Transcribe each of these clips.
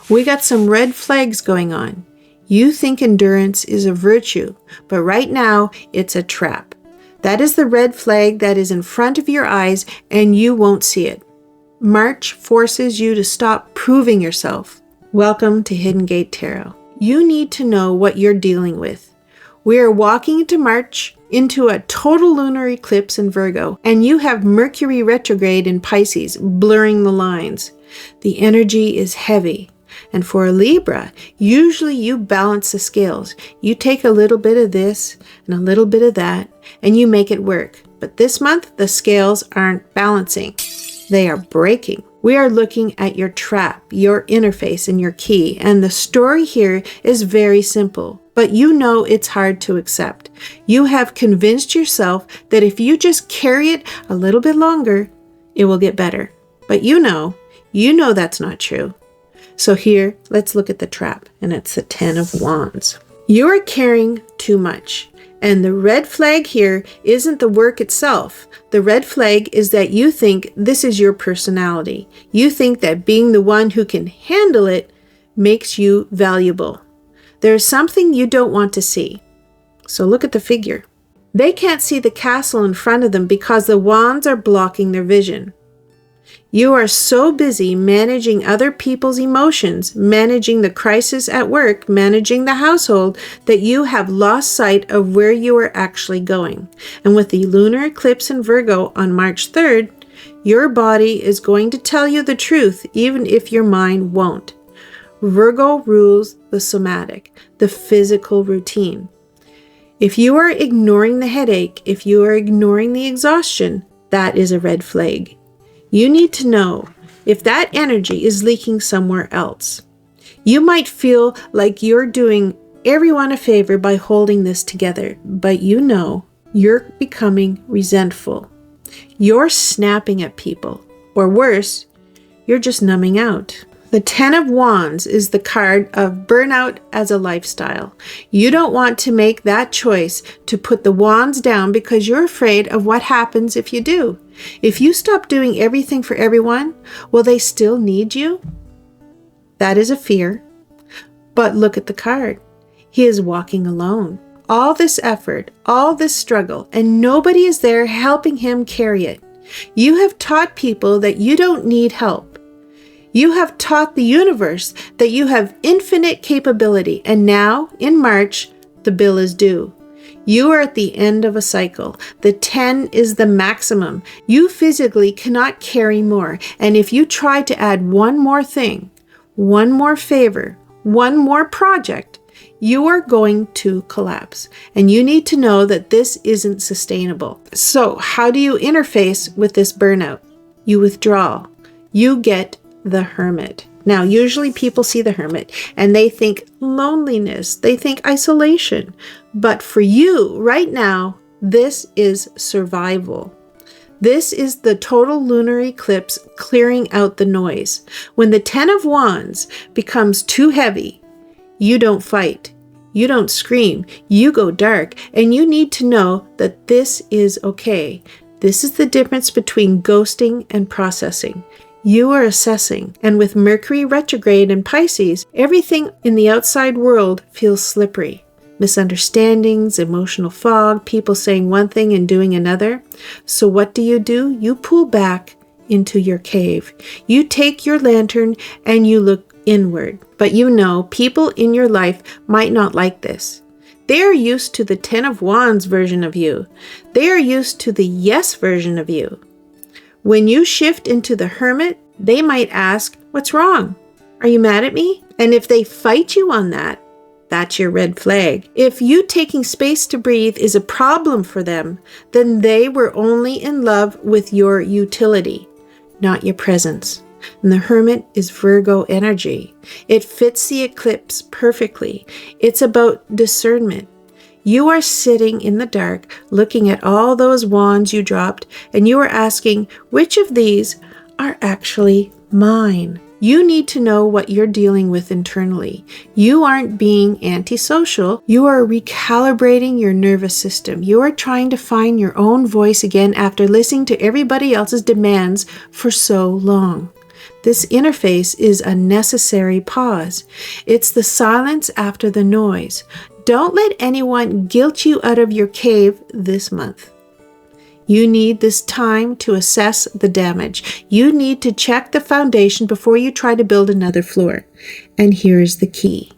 We got some red flags going on. You think endurance is a virtue, but right now it's a trap. That is the red flag that is in front of your eyes and you won't see it. March forces you to stop proving yourself. Welcome to Hidden Gate Tarot. You need to know what you're dealing with. We are walking into March into a total lunar eclipse in Virgo, and you have Mercury retrograde in Pisces, blurring the lines. The energy is heavy. And for a Libra, usually you balance the scales. You take a little bit of this and a little bit of that, and you make it work. But this month, the scales aren't balancing. They are breaking. We are looking at your trap, your interface, and your key. And the story here is very simple, but you know it's hard to accept. You have convinced yourself that if you just carry it a little bit longer, it will get better. But you know that's not true. So here, let's look at the trap, and it's the 10 of Wands. You are carrying too much, and the red flag here isn't the work itself. The red flag is that you think this is your personality. You think that being the one who can handle it makes you valuable. There's something you don't want to see. So look at the figure. They can't see the castle in front of them because the wands are blocking their vision. You are so busy managing other people's emotions, managing the crisis at work, managing the household, that you have lost sight of where you are actually going. And with the lunar eclipse in Virgo on March 3rd, your body is going to tell you the truth, even if your mind won't. Virgo rules the somatic, the physical routine. If you are ignoring the headache, if you are ignoring the exhaustion, that is a red flag. You need to know if that energy is leaking somewhere else. You might feel like you're doing everyone a favor by holding this together, but you know you're becoming resentful. You're snapping at people, or worse, you're just numbing out. The 10 of Wands is the card of burnout as a lifestyle. You don't want to make that choice to put the wands down because you're afraid of what happens if you do. If you stop doing everything for everyone, will they still need you? That is a fear. But look at the card. He is walking alone. All this effort, all this struggle, and nobody is there helping him carry it. You have taught people that you don't need help. You have taught the universe that you have infinite capability, and now, in March, the bill is due. You are at the end of a cycle. The 10 is the maximum. You physically cannot carry more, and if you try to add one more thing, one more favor, one more project, you are going to collapse, and you need to know that this isn't sustainable. So, how do you interface with this burnout? You withdraw. You get the Hermit. Now, usually people see the Hermit and they think loneliness, they think isolation. But for you right now, this is survival. This is the total lunar eclipse clearing out the noise. When the 10 of Wands becomes too heavy, you don't fight. You don't scream. You go dark. And you need to know that this is okay. This is the difference between ghosting and processing. You are assessing, and with Mercury retrograde in Pisces, everything in the outside world feels slippery. Misunderstandings, emotional fog, people saying one thing and doing another. So what do? You pull back into your cave. You take your lantern and you look inward. But you know, people in your life might not like this. They are used to the 10 of Wands version of you. They are used to the yes version of you. When you shift into the Hermit, they might ask, what's wrong? Are you mad at me? And if they fight you on that, that's your red flag. If you taking space to breathe is a problem for them, then they were only in love with your utility, not your presence. And the Hermit is Virgo energy. It fits the eclipse perfectly. It's about discernment. You are sitting in the dark, looking at all those wands you dropped, and you are asking, which of these are actually mine? You need to know what you're dealing with internally. You aren't being antisocial. You are recalibrating your nervous system. You are trying to find your own voice again after listening to everybody else's demands for so long. This interface is a necessary pause. It's the silence after the noise. Don't let anyone guilt you out of your cave this month. You need this time to assess the damage. You need to check the foundation before you try to build another floor. And here's the key,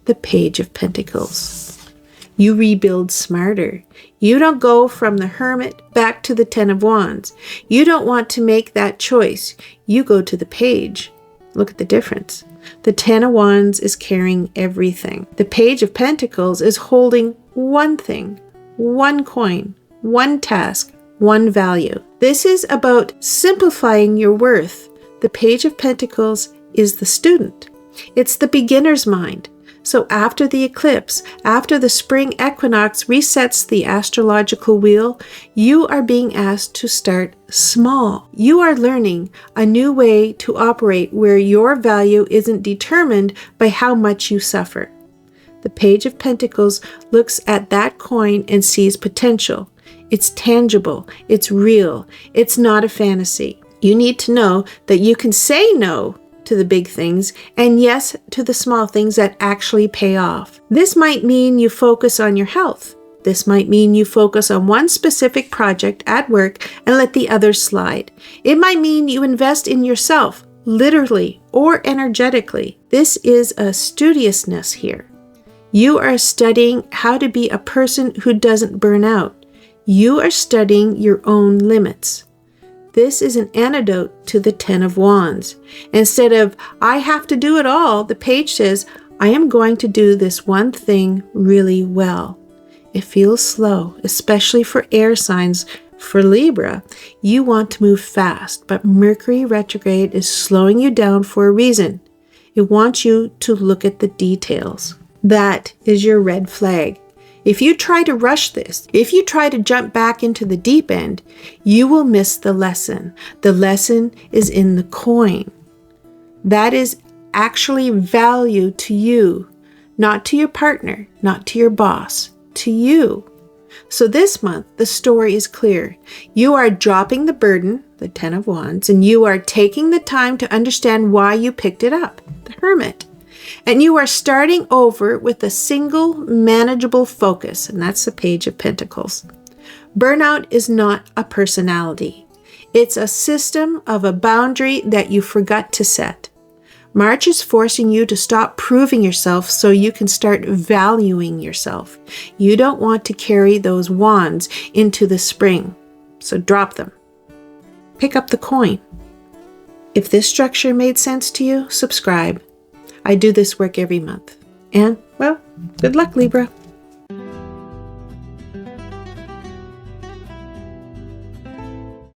the Page of Pentacles. You rebuild smarter. You don't go from the Hermit back to the Ten of Wands. You don't want to make that choice. You go to the Page. Look at the difference. The Ten of Wands is carrying everything. The Page of Pentacles is holding one thing, one coin, one task, one value. This is about simplifying your worth. The Page of Pentacles is the student. It's the beginner's mind. So after the eclipse, after the spring equinox resets the astrological wheel, you are being asked to start small. You are learning a new way to operate where your value isn't determined by how much you suffer. The Page of Pentacles looks at that coin and sees potential. It's tangible. It's real. It's not a fantasy. You need to know that you can say no to the big things and yes to the small things that actually pay off. This might mean you focus on your health. This might mean you focus on one specific project at work and let the others slide. It might mean you invest in yourself, literally or energetically. This is a studiousness here. You are studying how to be a person who doesn't burn out. You are studying your own limits. This is an antidote to the Ten of Wands. Instead of, I have to do it all, the Page says, I am going to do this one thing really well. It feels slow, especially for air signs. For Libra, you want to move fast, but Mercury retrograde is slowing you down for a reason. It wants you to look at the details. That is your red flag. If you try to rush this, if you try to jump back into the deep end, you will miss the lesson. The lesson is in the coin. That is actually value to you, not to your partner, not to your boss, to you. So this month, the story is clear. You are dropping the burden, the Ten of Wands, and you are taking the time to understand why you picked it up, the Hermit. And you are starting over with a single manageable focus, and that's the Page of Pentacles. Burnout is not a personality. It's a system of a boundary that you forgot to set. March is forcing you to stop proving yourself so you can start valuing yourself. You don't want to carry those wands into the spring, so drop them. Pick up the coin. If this structure made sense to you, subscribe. I do this work every month. And, well, good luck, Libra.